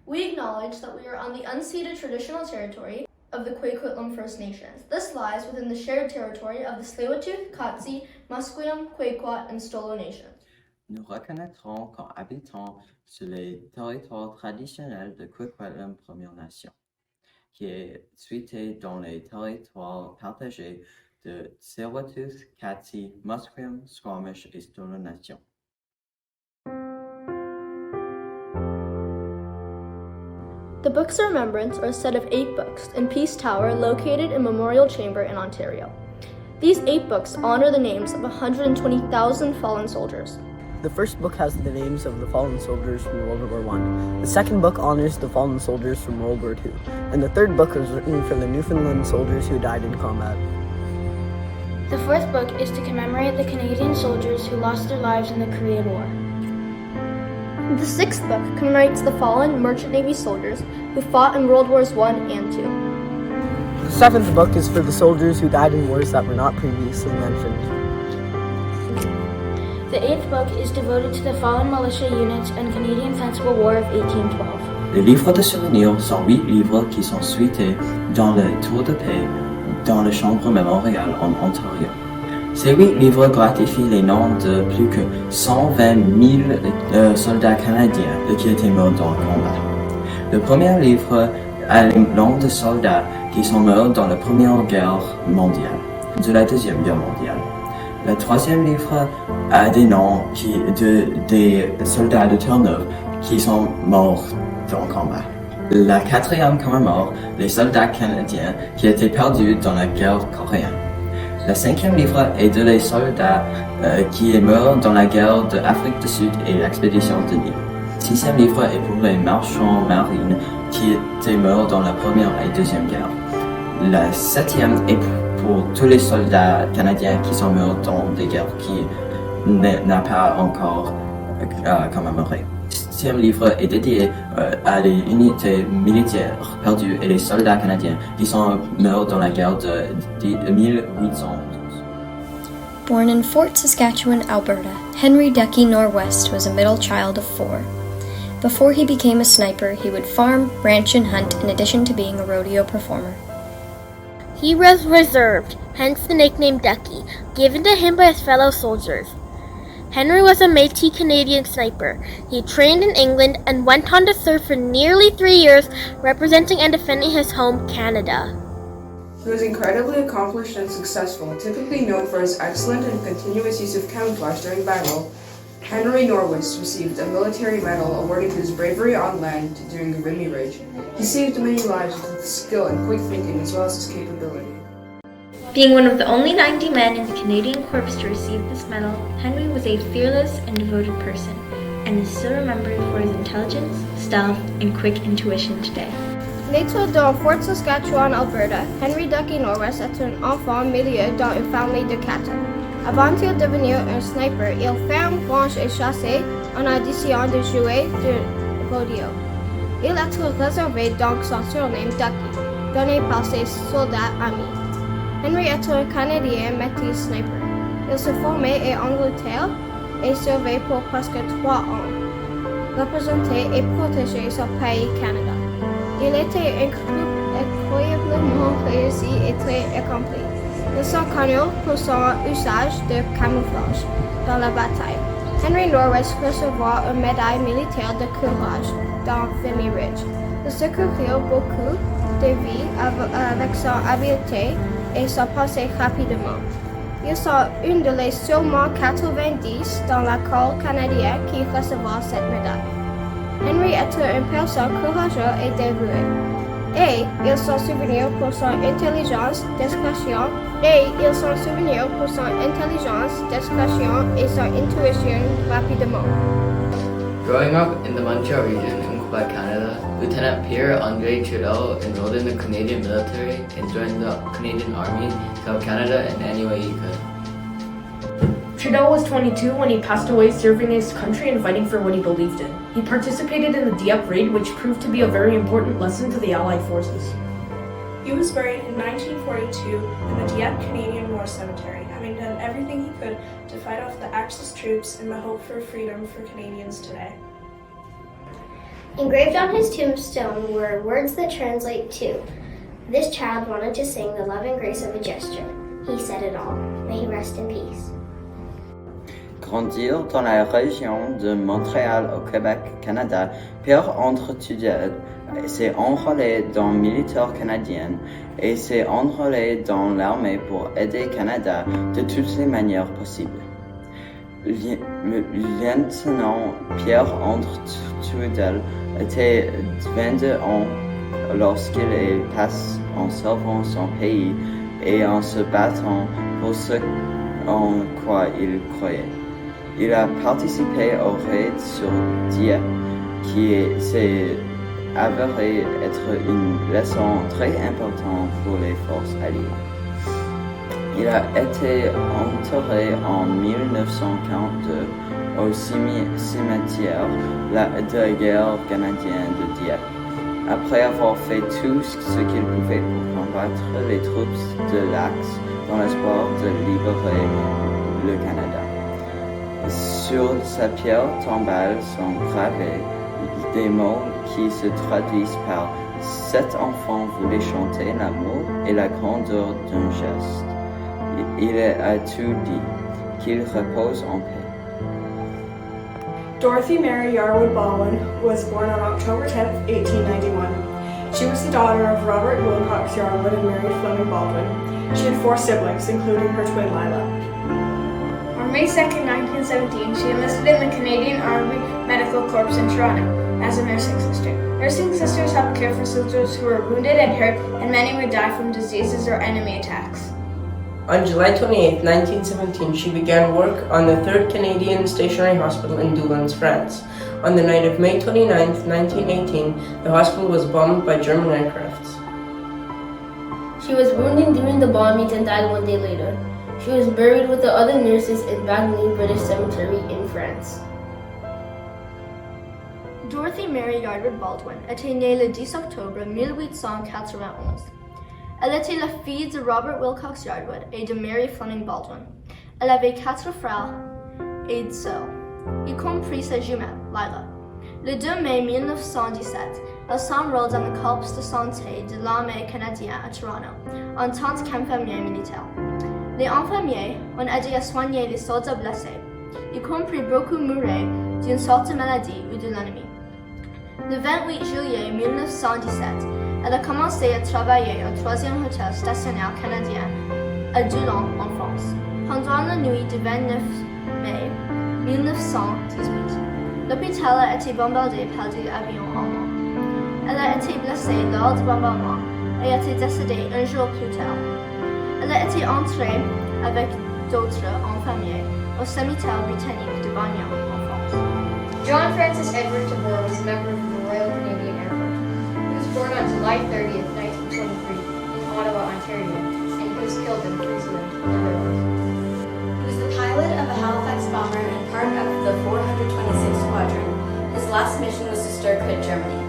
We acknowledge that we are on the unceded traditional territory of the Kwikwetlem First Nations. This lies within the shared territory of the Tsleil-Waututh, Katsi, Musqueam, Quequot, and Stolo Nations. Nous reconnaîtrons comme habitants sur les territoires traditionnels de Kwikwetlem Première Nation, qui est situé dans les territoires partagés de Tsleil-Waututh, Katsi, Musqueam, Squamish et Stolo Nation. The Books of Remembrance are a set of 8 books in Peace Tower located in Memorial Chamber in Ontario. These 8 books honor the names of 120,000 fallen soldiers. The first book has the names of the fallen soldiers from World War I. The second book honors the fallen soldiers from World War II. And the third book was written for the Newfoundland soldiers who died in combat. The fourth book is to commemorate the Canadian soldiers who lost their lives in the Korean War. The 6th book commemorates the fallen Merchant Navy soldiers who fought in World Wars I and II. The 7th book is for the soldiers who died in wars that were not previously mentioned. The 8th book is devoted to the fallen militia units and Canadian Sensible War of 1812. Les livres de souvenirs sont 8 livres qui sont cités dans le Tour de paix dans la Chambre mémoriale en Ontario. Ces 8 livres gratifient les noms de plus que 120 000 soldats canadiens qui étaient morts dans le combat. Le premier livre a les noms de soldats qui sont morts dans la Première Guerre mondiale, de la Deuxième Guerre mondiale. Le troisième livre a des noms des soldats de Terre-Neuve qui sont morts dans le combat. La quatrième commémore les soldats canadiens qui étaient perdus dans la guerre coréenne. Le 5e livre est de les soldats qui est mort dans la guerre de Afrique du Sud et l'expédition de Nil. Le 6e livre est pour les marchands marines qui étaient morts dans la Première et Deuxième Guerre. Le 7e est pour tous les soldats canadiens qui sont morts dans des guerres qui n'a pas encore commémorées. Le 7e livre est dédié à les unités militaires perdues et les soldats canadiens qui sont morts dans la guerre de 1812. Born in Fort Saskatchewan, Alberta, Henry Ducky Norwest was a middle child of 4. Before he became a sniper, he would farm, ranch, and hunt in addition to being a rodeo performer. He was reserved, hence the nickname Ducky, given to him by his fellow soldiers. Henry was a Métis Canadian sniper. He trained in England and went on to serve for nearly 3 years, representing and defending his home, Canada. He was incredibly accomplished and successful, typically known for his excellent and continuous use of camouflage during battle. Henry Norwest received a military medal awarded to his bravery on land during the Vimy Ridge. He saved many lives with his skill and quick thinking as well as his capability. Being one of the only 90 men in the Canadian Corps to receive this medal, Henry was a fearless and devoted person, and is still remembered for his intelligence, stealth, and quick intuition today. Né dans Fort Saskatchewan, Alberta, Henry Ducky Norwest est un enfant milieu dans une famille de 4. Avant de devenir un sniper, il ferme, range et chasse en addition de jouer de rodeo. Il est réservé donc son surnom Ducky, donné par ses soldats amis. Henry est un Canadien métis sniper. Il s'est formé en Angleterre et servi pour presque 3 ans, représenté et protégé son pays Canada. Il était incroyablement réussi et très accompli. Ils sont connus pour son usage de camouflage dans la bataille. Henry Norwest recevra une médaille militaire de courage dans Vimy Ridge. Il secourut beaucoup de vies avec son habileté et son passé rapidement. Ils sont une de les seulement 90 dans la corps canadien qui recevra cette médaille. Henry est une personne courageuse et dévouée. Et ils sont souvenirs pour son intelligence, discrétion, et son intuition rapidement. Growing up in the Montreal region in Quebec, Canada, Lieutenant Pierre Andre Trudeau enrolled in the Canadian military and joined the Canadian Army to help Canada in any way he could. Trudeau was 22 when he passed away serving his country and fighting for what he believed in. He participated in the Dieppe raid, which proved to be a very important lesson to the Allied forces. He was buried in 1942 in the Dieppe Canadian War Cemetery, having done everything he could to fight off the Axis troops in the hope for freedom for Canadians today. Engraved on his tombstone were words that translate to, "This child wanted to sing the love and grace of a gesture. He said it all. May he rest in peace." Grandir dans la région de Montréal au Québec, Canada, Pierre-André Tudel s'est enrôlé dans le militaire canadien et s'est enrôlé dans l'armée pour aider Canada de toutes les manières possibles. Lieutenant Pierre-André Tudel était 22 ans lorsqu'il passe en servant son pays et en se battant pour ce en quoi il croyait. Il a participé au raid sur Dieppe, qui s'est avéré être une leçon très importante pour les forces alliées. Il a été enterré en 1942 au cimetière de guerre canadien de Dieppe, après avoir fait tout ce qu'il pouvait pour combattre les troupes de l'Axe dans l'espoir de libérer le Canada. Sur sa pierre tombale sont gravés des mots qui se traduisent par « Cet enfant voulait chanter l'amour et la grandeur d'un geste. Il a tout dit, qu'il repose en paix. » Dorothy Mary Yarwood Baldwin was born on October 10, 1891. She was the daughter of Robert Wilcox Yarwood and Mary Fleming Baldwin. She had 4 siblings, including her twin Lila. On May 2, 1917, she enlisted in the Canadian Army Medical Corps in Toronto as a nursing sister. Nursing sisters helped care for soldiers who were wounded and hurt, and many would die from diseases or enemy attacks. On July 28, 1917, she began work on the 3rd Canadian Stationary Hospital in Doullens, France. On the night of May 29, 1918, the hospital was bombed by German aircrafts. She was wounded during the bombings and died 1 day later. She was buried with the other nurses in Bagneux British Cemetery in France. Dorothy Mary Yarwood Baldwin était née le 10 octobre 1891. Elle était la fille de Robert Wilcox Yarwood et de Mary Fleming Baldwin. Elle avait 4 frères et sœurs, y compris sa jumelle, Lila. Le 2 mai 1917, elle s'enrôle dans le corps de santé de l'armée canadienne à Toronto en tant qu'infirmière militaire. Les infirmiers ont aidé à soigner les soldats blessés, y compris beaucoup mouraient d'une sorte de maladie ou de l'ennemi. Le 28 juillet 1917, elle a commencé à travailler au 3e hôtel stationnaire canadien à Doullens, en France. Pendant la nuit du 29 mai 1918, l'hôpital a été bombardé par des avions allemands. Elle a été blessée lors du bombardement et a été décédée un jour plus tard. Elle a été entrée avec d'autres infirmiers au cimetière britannique de Bagneux, en France. John Francis Edward Tabor was a member of the Royal Canadian Air Force. He was born on July 30th, 1923, in Ottawa, Ontario, and he was killed in Friesland, Netherlands. He was the pilot of a Halifax bomber and part of the 426th Squadron. His last mission was to Stuttgart, Germany.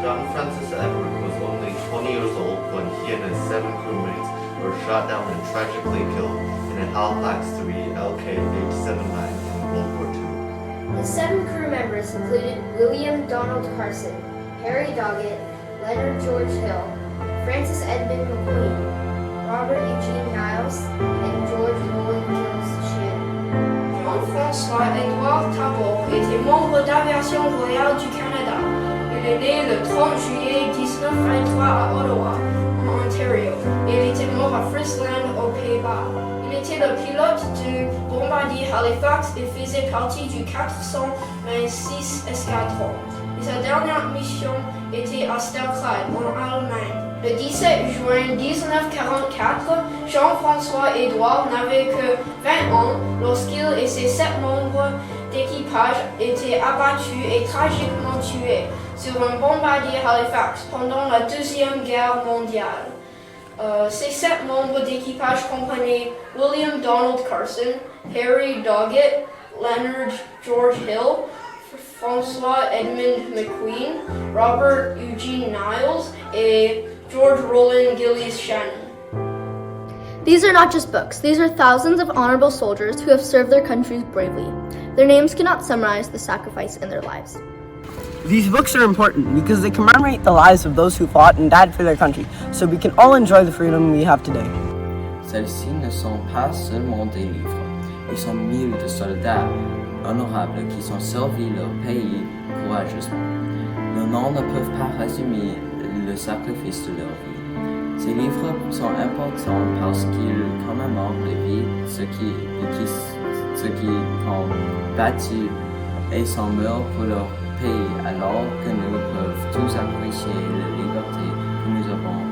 John Francis Edward was only 20 years old when he and his 7 crewmates were shot down and tragically killed in a Halifax 3 LK-879 in World War II. His 7 crew members included William Donald Carson, Harry Doggett, Leonard George Hill, Francis Edmund McQueen, Robert Eugene Niles, and George Roland Gillis Shannon. Jean-François-Édouard Tabor était membre d'Aviation Royale du Canada. Il est né le 30 juillet 1923 à Ottawa, en Ontario, et il était mort à Friesland, aux Pays-Bas. Il était le pilote du bombardier Halifax et faisait partie du 426 escadron. Et sa dernière mission était à Stalingrad, en Allemagne. Le 17 juin 1944, Jean-François-Édouard n'avait que 20 ans lorsqu'il et ses 7 membres d'équipage étaient abattus et tragiquement tués sur un bombardier Halifax pendant la Deuxième Guerre mondiale. Ces 7 membres d'équipage comprenaient William Donald Carson, Harry Doggett, Leonard George Hill, François Edmund McQueen, Robert Eugene Niles, et George Roland Gillis Shannon. These are not just books, these are thousands of honorable soldiers who have served their countries bravely. Their names cannot summarize the sacrifice in their lives. These books are important because they commemorate the lives of those who fought and died for their country, so we can all enjoy the freedom we have today. Celles-ci ne sont pas seulement des livres, ils sont mille de soldats honorables qui ont servi leur pays courageusement. Nos noms ne peuvent pas résumer le sacrifice de leur vie. Ces livres sont importants parce qu'ils commémorent les vies de ceux qui ont battu et sont morts pour leur pays, alors que nous pouvons tous apprécier la liberté que nous avons